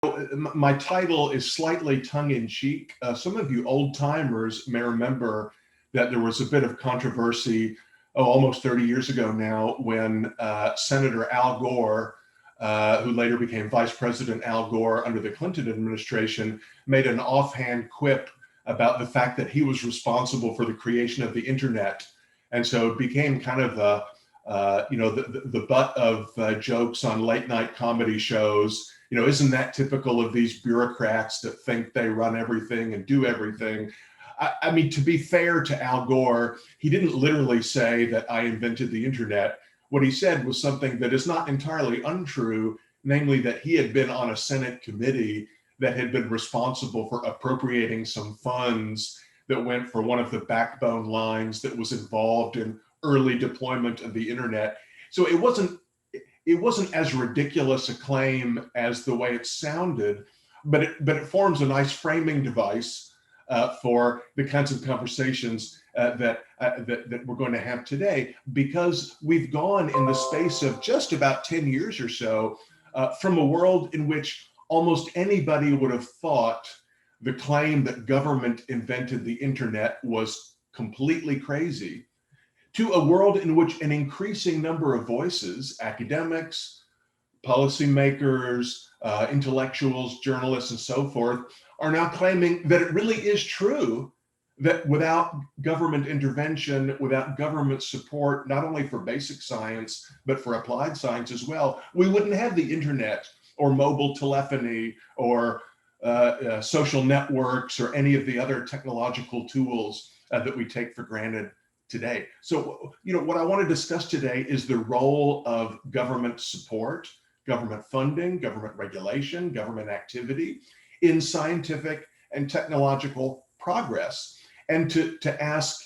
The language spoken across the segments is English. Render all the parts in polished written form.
My title is slightly tongue-in-cheek. Some of you old-timers may remember that there was a bit of controversy, almost 30 years ago now, when Senator Al Gore, who later became Vice President Al Gore under the Clinton administration, made an offhand quip about the fact that he was responsible for the creation of the internet. And so it became kind of the butt of jokes on late night comedy shows. Isn't that typical of these bureaucrats that think they run everything and do everything? I mean, to be fair to Al Gore, he didn't literally say that I invented the internet. What he said was something that is not entirely untrue, namely that he had been on a Senate committee that had been responsible for appropriating some funds that went for one of the backbone lines that was involved in early deployment of the internet. So it wasn't as ridiculous a claim as the way it sounded, but it forms a nice framing device for the kinds of conversations that we're going to have today, because we've gone in the space of just about 10 years or so from a world in which almost anybody would have thought the claim that government invented the internet was completely crazy, to a world in which an increasing number of voices, academics, policymakers, intellectuals, journalists, and so forth, are now claiming that it really is true that without government intervention, without government support, not only for basic science, but for applied science as well, we wouldn't have the internet or mobile telephony or social networks or any of the other technological tools that we take for granted today. So, what I want to discuss today is the role of government support, government funding, government regulation, government activity in scientific and technological progress. And to ask,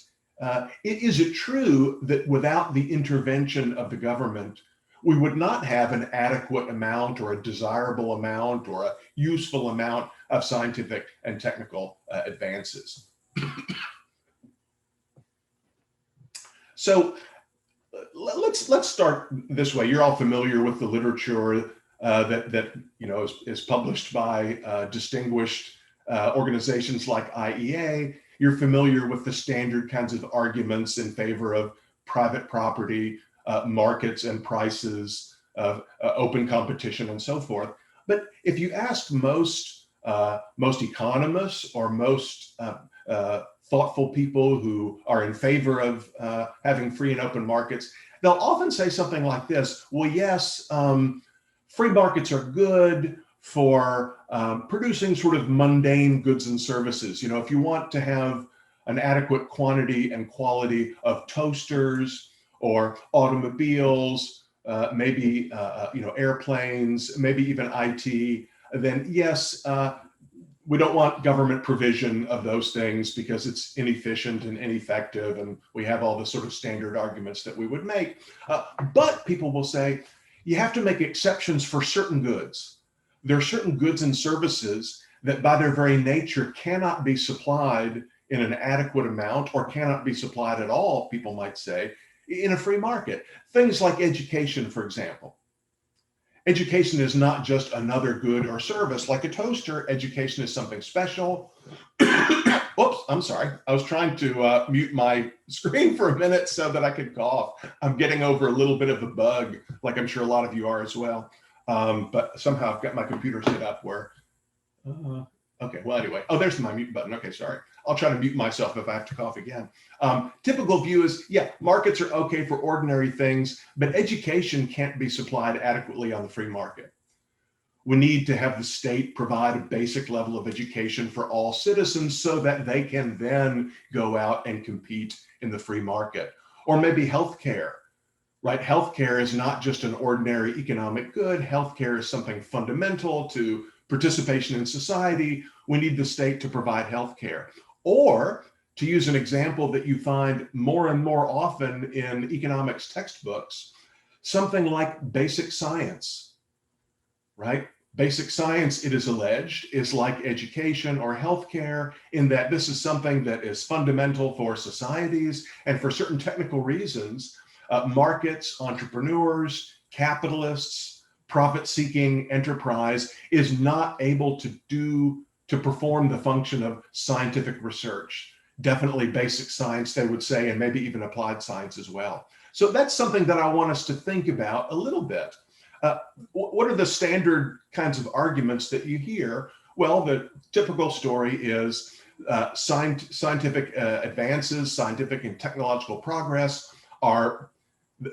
is it true that without the intervention of the government, we would not have an adequate amount or a desirable amount or a useful amount of scientific and technical advances? So let's start this way. You're all familiar with the literature that is published by distinguished organizations like IEA. You're familiar with the standard kinds of arguments in favor of private property, markets and prices, open competition, and so forth. But if you ask most economists or most thoughtful people who are in favor of having free and open markets, they'll often say something like this: well, yes, free markets are good for producing sort of mundane goods and services. If you want to have an adequate quantity and quality of toasters or automobiles, maybe airplanes, maybe even IT, then yes, we don't want government provision of those things because it's inefficient and ineffective, and we have all the sort of standard arguments that we would make. But people will say, you have to make exceptions for certain goods. There are certain goods and services that by their very nature cannot be supplied in an adequate amount, or cannot be supplied at all, people might say, in a free market. Things like education, for example. Education is not just another good or service. Like a toaster, education is something special. Oops, I'm sorry. I was trying to mute my screen for a minute so that I could cough. I'm getting over a little bit of a bug, like I'm sure a lot of you are as well. But somehow I've got my computer set up where, okay, well, anyway. Oh, there's my mute button. Okay, sorry. I'll try to mute myself if I have to cough again. Typical view is, yeah, markets are okay for ordinary things, but education can't be supplied adequately on the free market. We need to have the state provide a basic level of education for all citizens so that they can then go out and compete in the free market. Or maybe healthcare, right? Healthcare is not just an ordinary economic good. Healthcare is something fundamental to participation in society. We need the state to provide healthcare. Or, to use an example that you find more and more often in economics textbooks, something like basic science, right? Basic science, it is alleged, is like education or healthcare in that this is something that is fundamental for societies, and for certain technical reasons, markets, entrepreneurs, capitalists, profit-seeking enterprise is not able to perform the function of scientific research. Definitely basic science, they would say, and maybe even applied science as well. So that's something that I want us to think about a little bit. What are the standard kinds of arguments that you hear? Well, the typical story is scientific advances, scientific and technological progress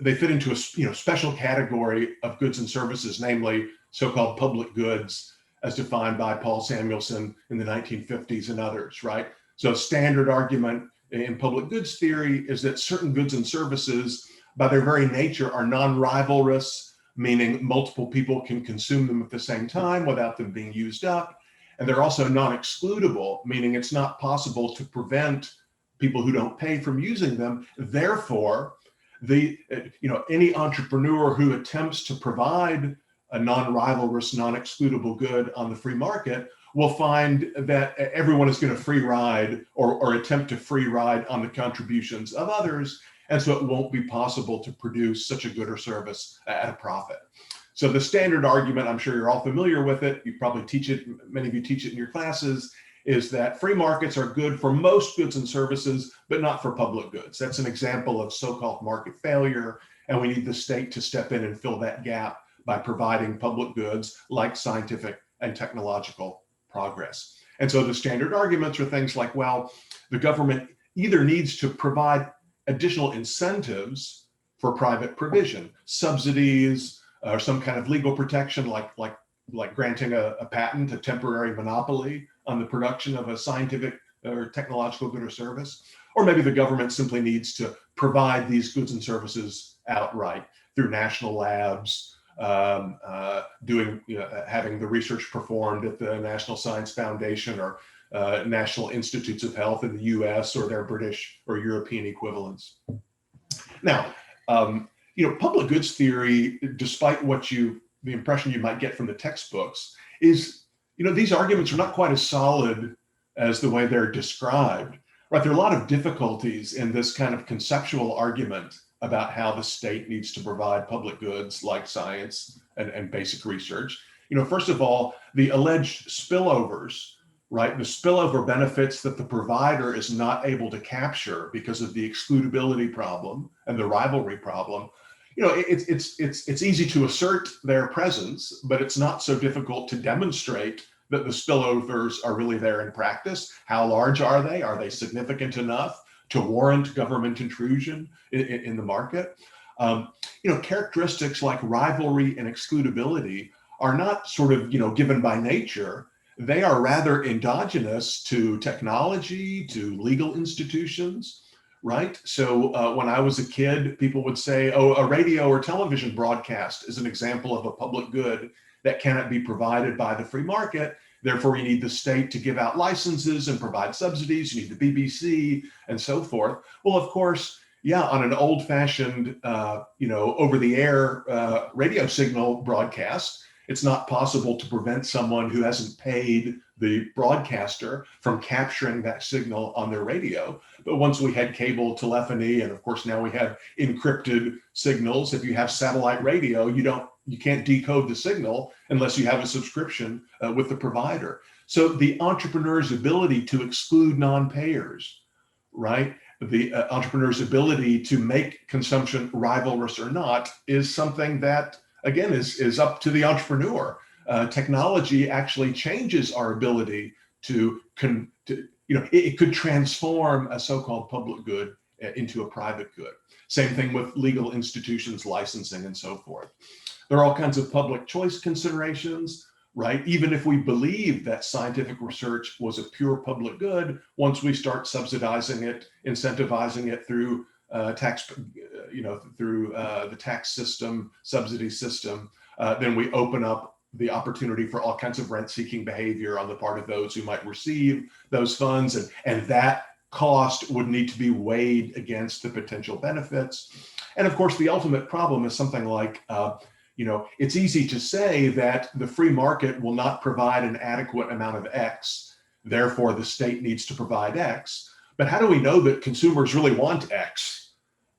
they fit into a special category of goods and services, namely so-called public goods, as defined by Paul Samuelson in the 1950s and others, right? So a standard argument in public goods theory is that certain goods and services, by their very nature, are non-rivalrous, meaning multiple people can consume them at the same time without them being used up. And they're also non-excludable, meaning it's not possible to prevent people who don't pay from using them. Therefore, any entrepreneur who attempts to provide a non-rivalrous, non-excludable good on the free market will find that everyone is going to free ride or attempt to free ride on the contributions of others. And so it won't be possible to produce such a good or service at a profit. So the standard argument, I'm sure you're all familiar with it, you probably teach it, many of you teach it in your classes, is that free markets are good for most goods and services, but not for public goods. That's an example of so-called market failure, and we need the state to step in and fill that gap by providing public goods like scientific and technological progress. And so the standard arguments are things like, well, the government either needs to provide additional incentives for private provision, subsidies, or some kind of legal protection like granting a patent, a temporary monopoly on the production of a scientific or technological good or service. Or maybe the government simply needs to provide these goods and services outright through national labs, having the research performed at the National Science Foundation or National Institutes of Health in the US or their British or European equivalents. Now, public goods theory, despite the impression you might get from the textbooks, is, these arguments are not quite as solid as the way they're described, right? There are a lot of difficulties in this kind of conceptual argument about how the state needs to provide public goods like science and basic research. First of all, the alleged spillovers, right? The spillover benefits that the provider is not able to capture because of the excludability problem and the rivalry problem. It's easy to assert their presence, but it's not so difficult to demonstrate that the spillovers are really there in practice. How large are they? Are they significant enough to warrant government intrusion in the market? Characteristics like rivalry and excludability are not sort of, given by nature. They are rather endogenous to technology, to legal institutions, right? So when I was a kid, people would say, oh, a radio or television broadcast is an example of a public good that cannot be provided by the free market. Therefore, you need the state to give out licenses and provide subsidies. You need the BBC and so forth. Well, of course, yeah, on an old-fashioned, over-the-air radio signal broadcast, it's not possible to prevent someone who hasn't paid the broadcaster from capturing that signal on their radio. But once we had cable telephony, and of course now we have encrypted signals, if you have satellite radio, you can't decode the signal unless you have a subscription with the provider. So the entrepreneur's ability to exclude non-payers, right? The entrepreneur's ability to make consumption rivalrous or not is something that, again, is up to the entrepreneur. Technology actually changes our ability it could transform a so-called public good into a private good. Same thing with legal institutions, licensing, and so forth. There are all kinds of public choice considerations, right? Even if we believe that scientific research was a pure public good, once we start subsidizing it, incentivizing it through the tax system, subsidy system, then we open up the opportunity for all kinds of rent-seeking behavior on the part of those who might receive those funds, and that cost would need to be weighed against the potential benefits. And of course, the ultimate problem is something like, it's easy to say that the free market will not provide an adequate amount of X, therefore the state needs to provide X. But how do we know that consumers really want X,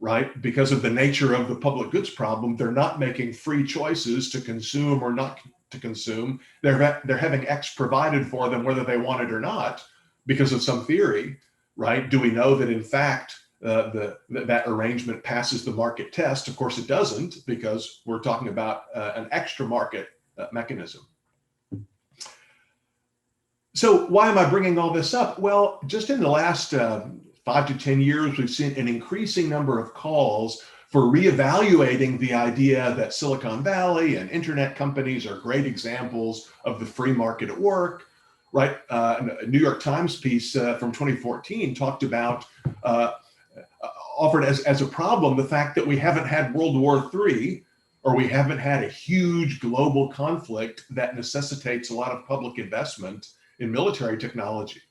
right? Because of the nature of the public goods problem, they're not making free choices to consume or not to consume. They're having X provided for them, whether they want it or not, because of some theory, right? Do we know that in fact that arrangement passes the market test? Of course it doesn't, because we're talking about an extra market mechanism. So why am I bringing all this up? Well, just in the last 5 to 10 years, we've seen an increasing number of calls for reevaluating the idea that Silicon Valley and internet companies are great examples of the free market at work, right? A New York Times piece from 2014 talked about, offered as a problem, the fact that we haven't had World War III, or we haven't had a huge global conflict that necessitates a lot of public investment in military technology,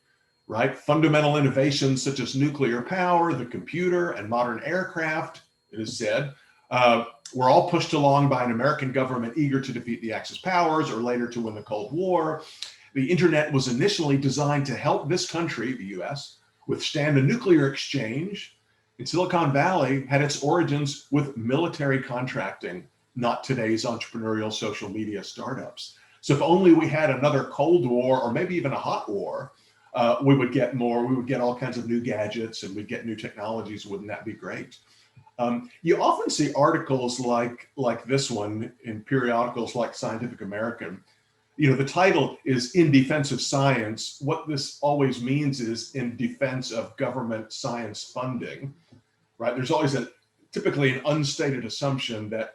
right? Fundamental innovations such as nuclear power, the computer, and modern aircraft, it is said, were all pushed along by an American government eager to defeat the Axis powers, or later to win the Cold War. The internet was initially designed to help this country, the US, withstand a nuclear exchange. And Silicon Valley had its origins with military contracting, not today's entrepreneurial social media startups. So if only we had another Cold War, or maybe even a hot war, we would get all kinds of new gadgets, and we'd get new technologies. Wouldn't that be great? You often see articles like this one in periodicals like Scientific American. You know, the title is "In Defense of Science." What this always means is in defense of government science funding, right? There's always typically an unstated assumption that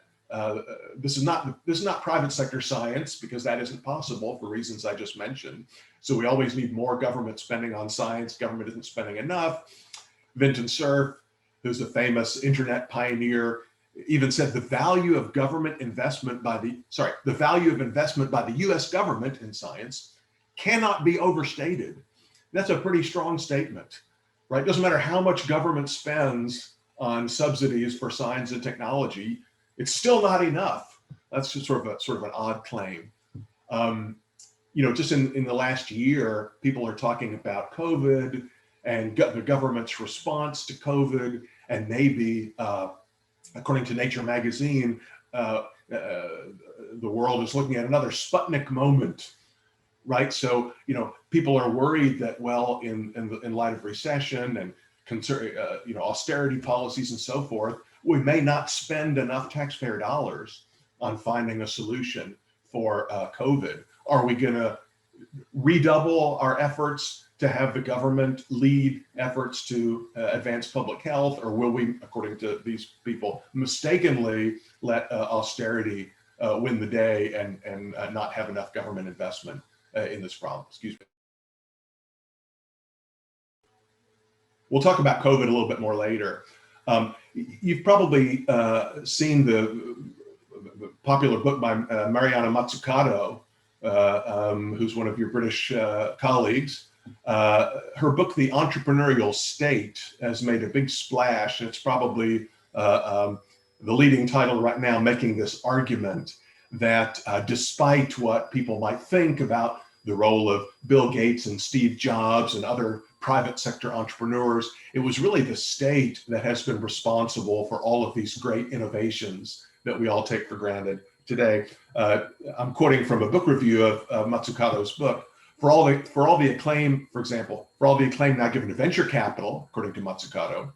this is not private sector science, because that isn't possible for reasons I just mentioned. So we always need more government spending on science. Government isn't spending enough. Vinton Cerf, who's a famous internet pioneer, even said the value of investment by the US government in science cannot be overstated. That's a pretty strong statement, right? Doesn't matter how much government spends on subsidies for science and technology, it's still not enough. That's just sort of an odd claim. You know, just in the last year, people are talking about COVID and the government's response to COVID, and maybe, according to Nature magazine, the world is looking at another Sputnik moment, right? So, you know, people are worried that, well, in light of recession and austerity policies and so forth, we may not spend enough taxpayer dollars on finding a solution for COVID. Are we going to redouble our efforts to have the government lead efforts to advance public health, or will we, according to these people, mistakenly let austerity win the day and not have enough government investment in this problem? Excuse me. We'll talk about COVID a little bit more later. You've probably seen the popular book by Mariana Mazzucato, who's one of your British colleagues. Her book, The Entrepreneurial State, has made a big splash, and it's probably the leading title right now, making this argument that despite what people might think about the role of Bill Gates and Steve Jobs and other private sector entrepreneurs, it was really the state that has been responsible for all of these great innovations that we all take for granted today. I'm quoting from a book review of Mazzucato's book. For all the acclaim, for example, for all the acclaim now given to venture capital, according to Mazzucato,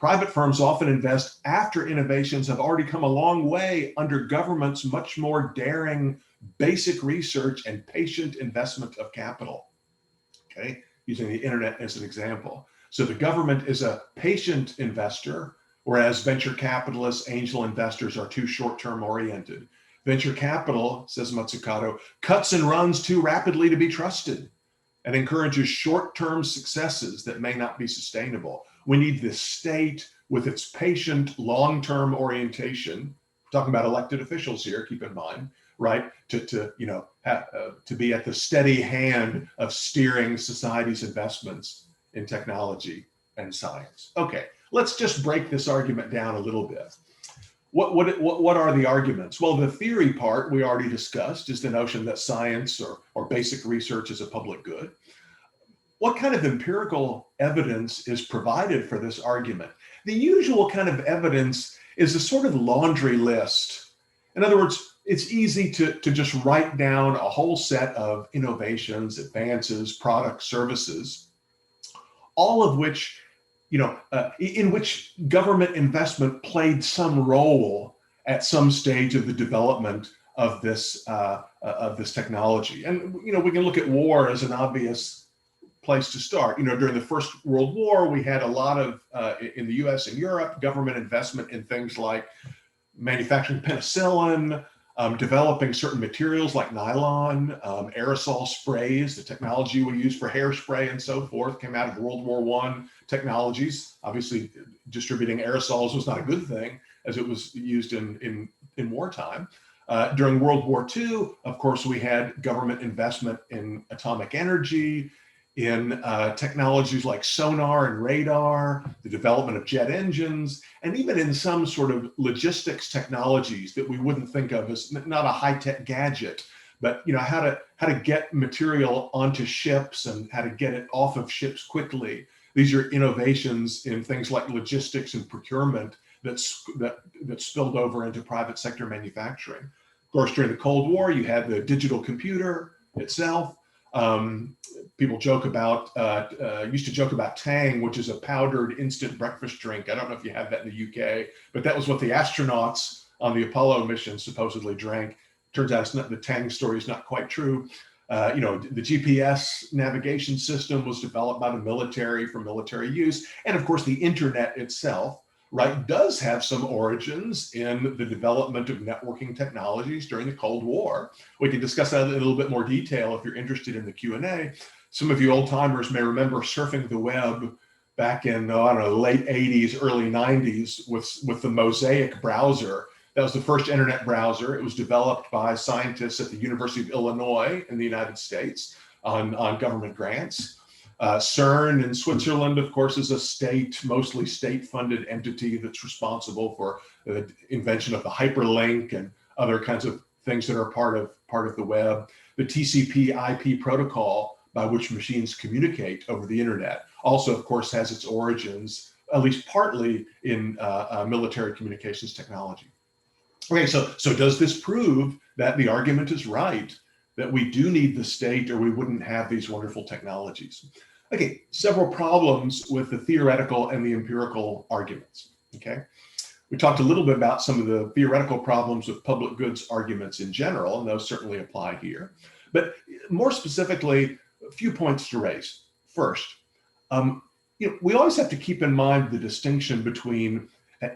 private firms often invest after innovations have already come a long way under government's much more daring basic research and patient investment of capital. Okay, using the internet as an example. So the government is a patient investor, whereas venture capitalists, angel investors are too short-term oriented. Venture capital, says Mazzucato, cuts and runs too rapidly to be trusted and encourages short-term successes that may not be sustainable. We need the state with its patient, long-term orientation. We're talking about elected officials here, keep in mind, right? To be at the steady hand of steering society's investments in technology and science. Okay, let's just break this argument down a little bit. What are the arguments? Well, the theory part we already discussed is the notion that science or basic research is a public good. What kind of empirical evidence is provided for this argument? the usual kind of evidence is a sort of laundry list. In other words, it's easy to just write down a whole set of innovations, advances, products, services, all of which, in which government investment played some role at some stage of the development of this technology. And we can look at war as an obvious place to start. During the First World War, we had a lot of in the U.S. and Europe government investment in things like manufacturing penicillin, developing certain materials like nylon, aerosol sprays, the technology we use for hairspray and so forth came out of World War I technologies. Obviously, distributing aerosols was not a good thing as it was used in wartime. During World War II, of course, we had government investment in atomic energy, in technologies like sonar and radar, the development of jet engines, and even in some sort of logistics technologies that we wouldn't think of as not a high-tech gadget, but how to get material onto ships and how to get it off of ships quickly. These are innovations in things like logistics and procurement that spilled over into private sector manufacturing. Of course, during the Cold War, you had the digital computer itself. People used to joke about Tang, which is a powdered instant breakfast drink. I don't know if you have that in the UK, but that was what the astronauts on the Apollo mission supposedly drank. Turns out the Tang story is not quite true. The GPS navigation system was developed by the military for military use. And of course, the internet itself, right, does have some origins in the development of networking technologies during the Cold War. We can discuss that in a little bit more detail if you're interested in the Q&A. Some of you old timers may remember surfing the web back in, late 80s, early 90s with the Mosaic browser. That was the first internet browser. It was developed by scientists at the University of Illinois in the United States on government grants. CERN in Switzerland, of course, is a mostly state-funded entity that's responsible for the invention of the hyperlink and other kinds of things that are part of the web. The TCP/IP protocol, by which machines communicate over the internet, also, of course, has its origins, at least partly, in military communications technology. Okay, so does this prove that the argument is right, that we do need the state or we wouldn't have these wonderful technologies? Okay, several problems with the theoretical and the empirical arguments, okay? We talked a little bit about some of the theoretical problems with public goods arguments in general, and those certainly apply here. But more specifically, a few points to raise. First, we always have to keep in mind the distinction between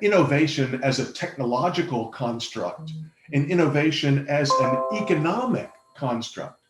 innovation as a technological construct and innovation as an economic construct,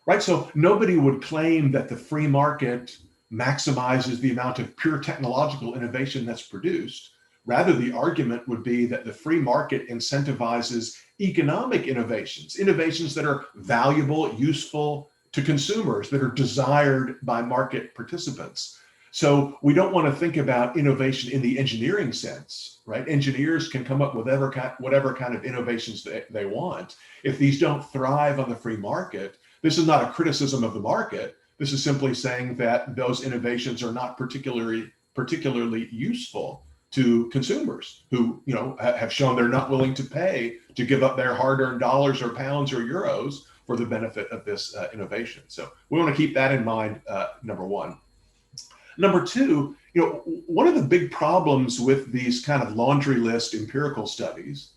right? So nobody would claim that the free market maximizes the amount of pure technological innovation that's produced. Rather, the argument would be that the free market incentivizes economic innovations that are valuable, useful to consumers, that are desired by market participants. So we don't want to think about innovation in the engineering sense, right? Engineers can come up with whatever kind of innovations they want. If these don't thrive on the free market, this is not a criticism of the market. This is simply saying that those innovations are not particularly useful to consumers who, have shown they're not willing to pay to give up their hard-earned dollars or pounds or euros for the benefit of this innovation. So we want to keep that in mind, number one. Number two, one of the big problems with these kind of laundry list empirical studies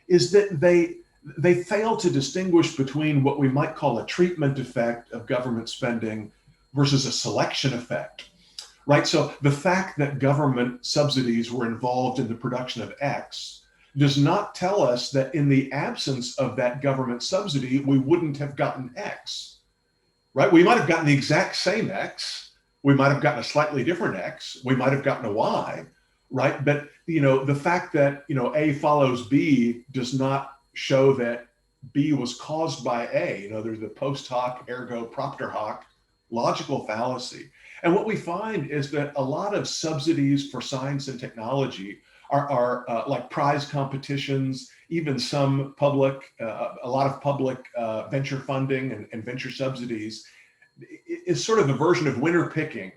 is that they fail to distinguish between what we might call a treatment effect of government spending versus a selection effect, right? So the fact that government subsidies were involved in the production of X does not tell us that in the absence of that government subsidy, we wouldn't have gotten X, right? We might have gotten the exact same X. We might have gotten a slightly different X. We might have gotten a Y, right? But, the fact that, A follows B does not show that B was caused by A. There's the post hoc ergo propter hoc logical fallacy. And what we find is that a lot of subsidies for science and technology are like prize competitions, even some public, a lot of public venture funding and venture subsidies is sort of a version of winner picking,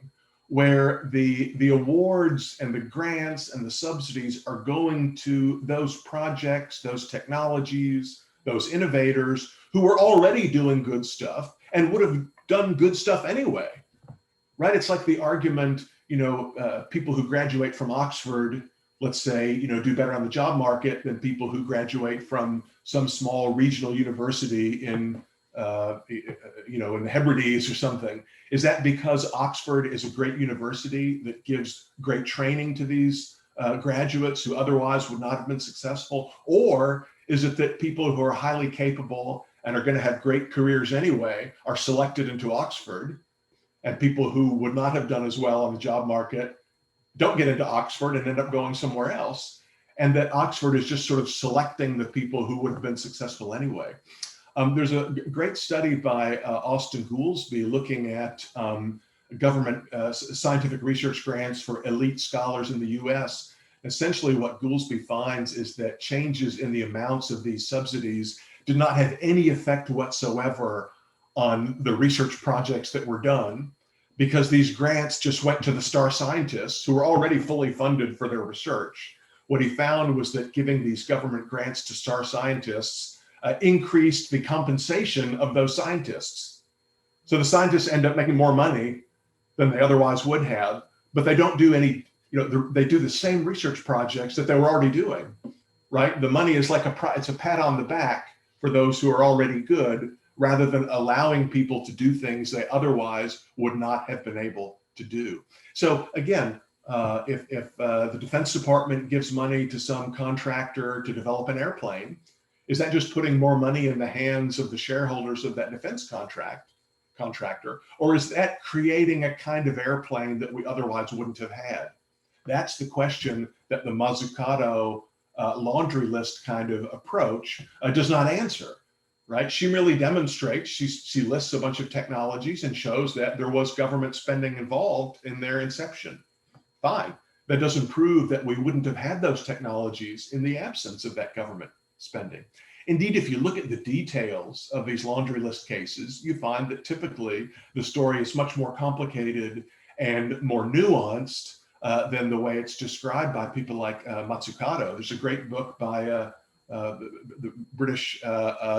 where the awards and the grants and the subsidies are going to those projects, those technologies, those innovators who were already doing good stuff and would have done good stuff anyway, right? It's like the argument, people who graduate from Oxford, let's say, do better on the job market than people who graduate from some small regional university in the Hebrides or something. Is that because Oxford is a great university that gives great training to these graduates who otherwise would not have been successful? Or is it that people who are highly capable and are going to have great careers anyway are selected into Oxford, and people who would not have done as well on the job market don't get into Oxford and end up going somewhere else, and that Oxford is just sort of selecting the people who would have been successful anyway? There's a great study by Austin Goolsbee looking at government scientific research grants for elite scholars in the US. Essentially, what Goolsbee finds is that changes in the amounts of these subsidies did not have any effect whatsoever on the research projects that were done, because these grants just went to the star scientists who were already fully funded for their research. What he found was that giving these government grants to star scientists increased the compensation of those scientists. So the scientists end up making more money than they otherwise would have, but they don't do any, they do the same research projects that they were already doing, right? The money is like it's a pat on the back for those who are already good, rather than allowing people to do things they otherwise would not have been able to do. So again, if the Defense Department gives money to some contractor to develop an airplane, is that just putting more money in the hands of the shareholders of that defense contractor? Or is that creating a kind of airplane that we otherwise wouldn't have had? That's the question that the Mazzucato laundry list kind of approach does not answer, right? She merely demonstrates, she lists a bunch of technologies and shows that there was government spending involved in their inception. Fine. That doesn't prove that we wouldn't have had those technologies in the absence of that government spending. Indeed, if you look at the details of these laundry list cases, you find that typically the story is much more complicated and more nuanced than the way it's described by people like Mazzucato. There's a great book by the British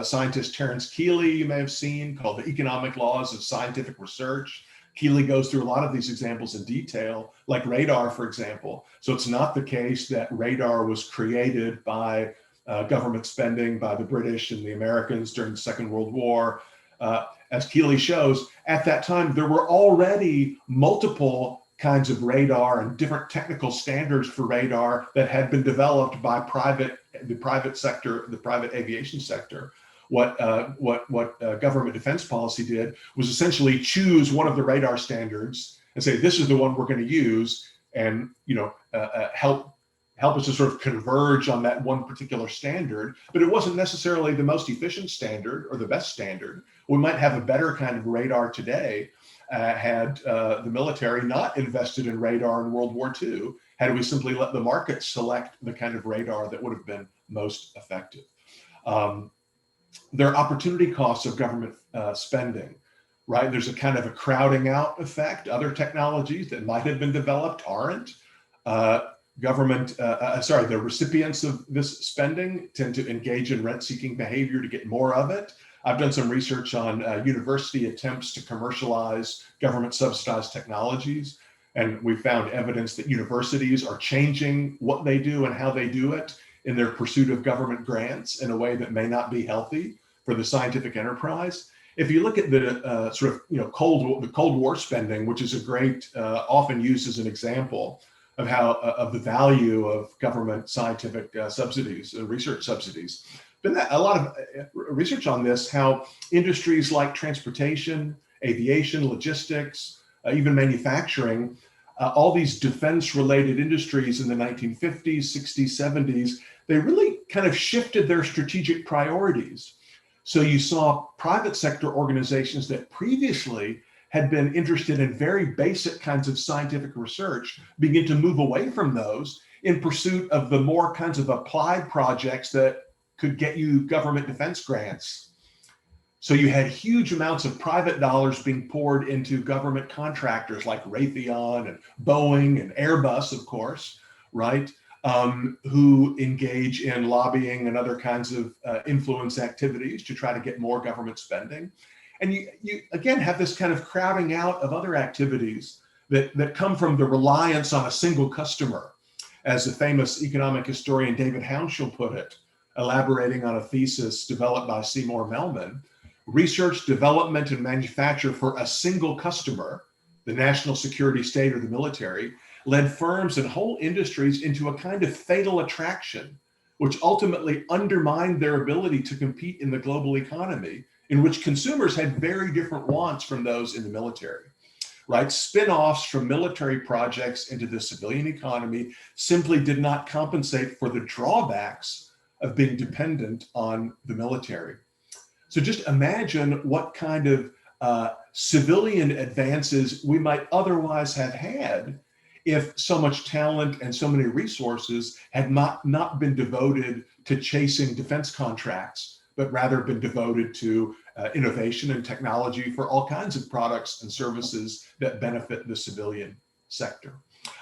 scientist Terence Keeley, you may have seen, called The Economic Laws of Scientific Research. Keeley goes through a lot of these examples in detail, like radar, for example. So it's not the case that radar was created by government spending by the British and the Americans during the Second World War. As Keeley shows, at that time, there were already multiple kinds of radar and different technical standards for radar that had been developed by the private sector, the private aviation sector. What government defense policy did was essentially choose one of the radar standards and say, this is the one we're going to use, and help us to sort of converge on that one particular standard. But it wasn't necessarily the most efficient standard or the best standard. We might have a better kind of radar today had the military not invested in radar in World War II, had we simply let the market select the kind of radar that would have been most effective. There are opportunity costs of government spending, right? There's a kind of a crowding out effect. Other technologies that might have been developed aren't. The recipients of this spending tend to engage in rent-seeking behavior to get more of it. I've done some research on university attempts to commercialize government-subsidized technologies, and we found evidence that universities are changing what they do and how they do it in their pursuit of government grants in a way that may not be healthy for the scientific enterprise. If you look at the Cold War spending, which is a great, often used as an example of how of the value of government scientific subsidies, research subsidies. Been a lot of research on this, how industries like transportation, aviation, logistics, even manufacturing, all these defense-related industries in the 1950s, 60s, 70s, they really kind of shifted their strategic priorities. So you saw private sector organizations that previously had been interested in very basic kinds of scientific research begin to move away from those in pursuit of the more kinds of applied projects that could get you government defense grants. So you had huge amounts of private dollars being poured into government contractors like Raytheon and Boeing and Airbus, of course, right? Who engage in lobbying and other kinds of influence activities to try to get more government spending. And you again have this kind of crowding out of other activities that come from the reliance on a single customer. As the famous economic historian David Hounshell put it, elaborating on a thesis developed by Seymour Melman, research, development, and manufacture for a single customer, the national security state or the military, led firms and whole industries into a kind of fatal attraction, which ultimately undermined their ability to compete in the global economy, in which consumers had very different wants from those in the military. Right? Spin-offs from military projects into the civilian economy simply did not compensate for the drawbacks of being dependent on the military. So just imagine what kind of civilian advances we might otherwise have had if so much talent and so many resources had not been devoted to chasing defense contracts, but rather been devoted to innovation and technology for all kinds of products and services that benefit the civilian sector.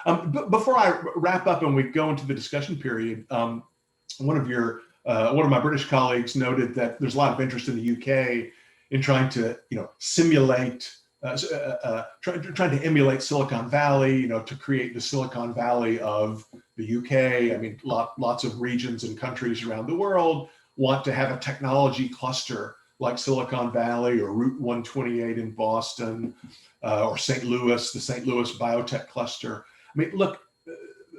But before I wrap up and we go into the discussion period, one of my British colleagues noted that there's a lot of interest in the UK in trying to, simulate, trying to emulate Silicon Valley, to create the Silicon Valley of the UK. I mean, lots of regions and countries around the world want to have a technology cluster like Silicon Valley or Route 128 in Boston, or St. Louis, the St. Louis biotech cluster. I mean, look,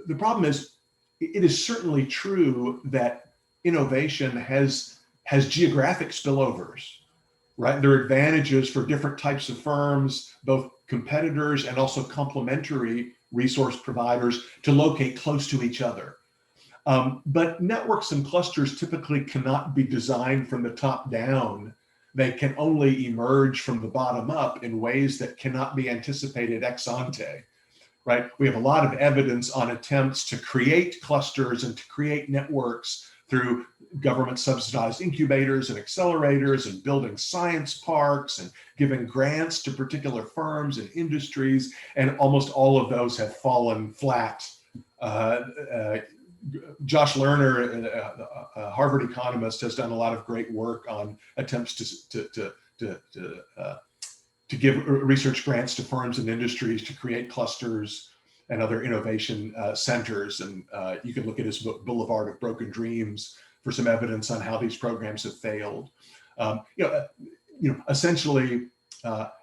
the problem is, it is certainly true that innovation has geographic spillovers, right? There are advantages for different types of firms, both competitors and also complementary resource providers, to locate close to each other. But networks and clusters typically cannot be designed from the top down. They can only emerge from the bottom up in ways that cannot be anticipated ex ante, right? We have a lot of evidence on attempts to create clusters and to create networks through government subsidized incubators and accelerators and building science parks and giving grants to particular firms and industries. And almost all of those have fallen flat. Josh Lerner, a Harvard economist, has done a lot of great work on attempts to give research grants to firms and industries to create clusters and other innovation centers. And you can look at his book, Boulevard of Broken Dreams, for some evidence on how these programs have failed. Essentially,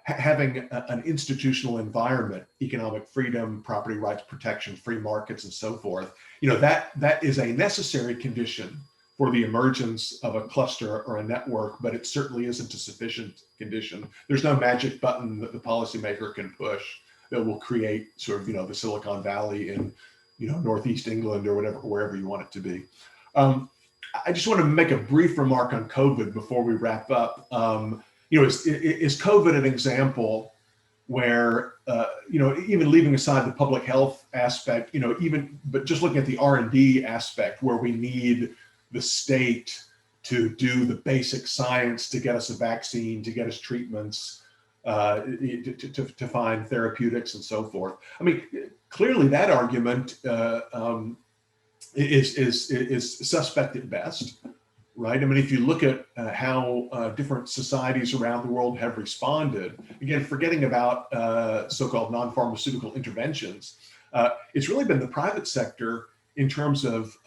having an institutional environment, economic freedom, property rights protection, free markets, and so forth, that is a necessary condition for the emergence of a cluster or a network, but it certainly isn't a sufficient condition. There's no magic button that the policymaker can push that will create sort of, the Silicon Valley in, Northeast England or wherever you want it to be. I just want to make a brief remark on COVID before we wrap up. Is COVID an example where, even leaving aside the public health aspect, but just looking at the R&D aspect, where we need the state to do the basic science to get us a vaccine, to get us treatments, to find therapeutics and so forth. I mean, clearly that argument is suspect at best, right? I mean, if you look at how different societies around the world have responded, again, forgetting about so-called non-pharmaceutical interventions, it's really been the private sector in terms of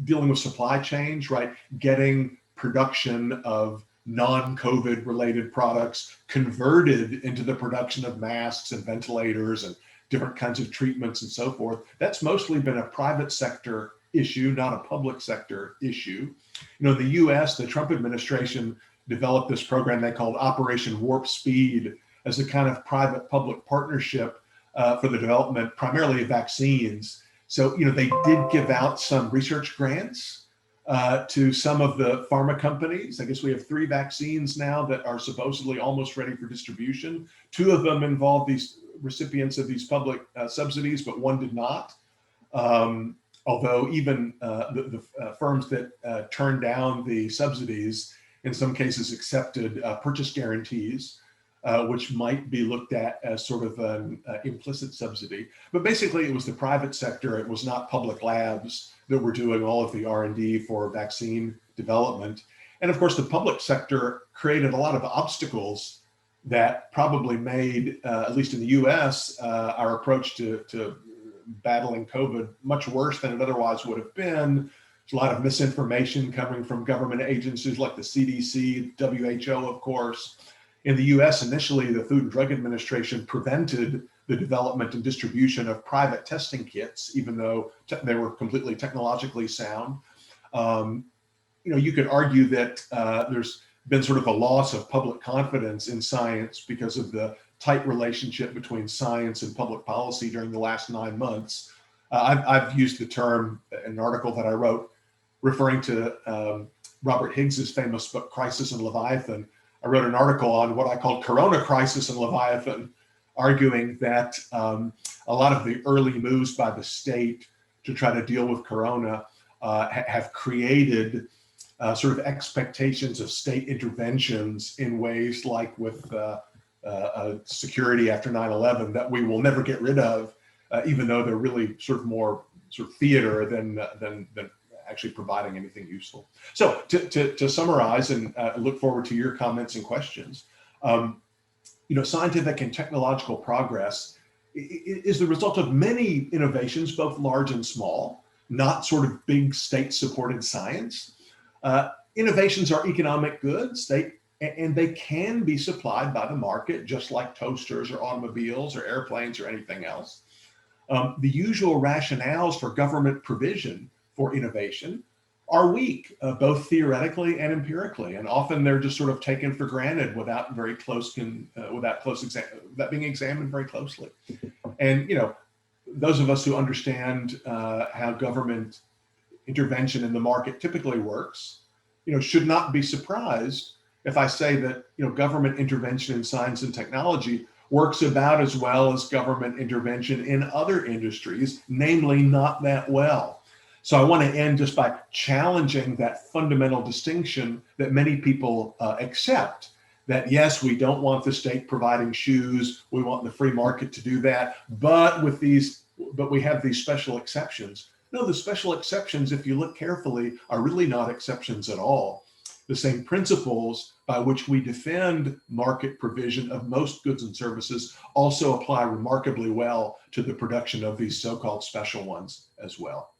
dealing with supply chains, right? Getting production of non-COVID related products converted into the production of masks and ventilators and different kinds of treatments and so forth. That's mostly been a private sector issue, not a public sector issue. In the US, the Trump administration developed this program they called Operation Warp Speed as a kind of private-public partnership for the development primarily of vaccines. So, they did give out some research grants to some of the pharma companies. I guess we have 3 vaccines now that are supposedly almost ready for distribution. 2 of them involve these recipients of these public subsidies, but 1 did not. Although even the firms that turned down the subsidies in some cases accepted purchase guarantees, which might be looked at as sort of an implicit subsidy. But basically, it was the private sector. It was not public labs that were doing all of the R&D for vaccine development. And of course, the public sector created a lot of obstacles that probably made, at least in the US, our approach to battling COVID much worse than it otherwise would have been. There's a lot of misinformation coming from government agencies like the CDC, WHO, of course. In the US, initially, the Food and Drug Administration prevented the development and distribution of private testing kits, even though they were completely technologically sound. You could argue that there's been sort of a loss of public confidence in science because of the tight relationship between science and public policy during the last 9 months. I've used the term in an article that I wrote referring to Robert Higgs's famous book, Crisis and Leviathan. I wrote an article on what I called Corona Crisis and Leviathan, arguing that a lot of the early moves by the state to try to deal with Corona have created sort of expectations of state interventions in ways like with security after 9/11 that we will never get rid of, even though they're really sort of more sort of theater than actually providing anything useful. So to summarize and look forward to your comments and questions, scientific and technological progress is the result of many innovations, both large and small, not sort of big state-supported science. Innovations are economic goods, and they can be supplied by the market, just like toasters or automobiles or airplanes or anything else. The usual rationales for government provision for innovation are weak, both theoretically and empirically, and often they're just sort of taken for granted without being examined very closely. And those of us who understand how government intervention in the market typically works, should not be surprised if I say that government intervention in science and technology works about as well as government intervention in other industries, namely not that well. So I want to end just by challenging that fundamental distinction that many people accept, that yes, we don't want the state providing shoes, we want the free market to do that, but we have these special exceptions. No, the special exceptions, if you look carefully, are really not exceptions at all. The same principles by which we defend market provision of most goods and services also apply remarkably well to the production of these so-called special ones as well.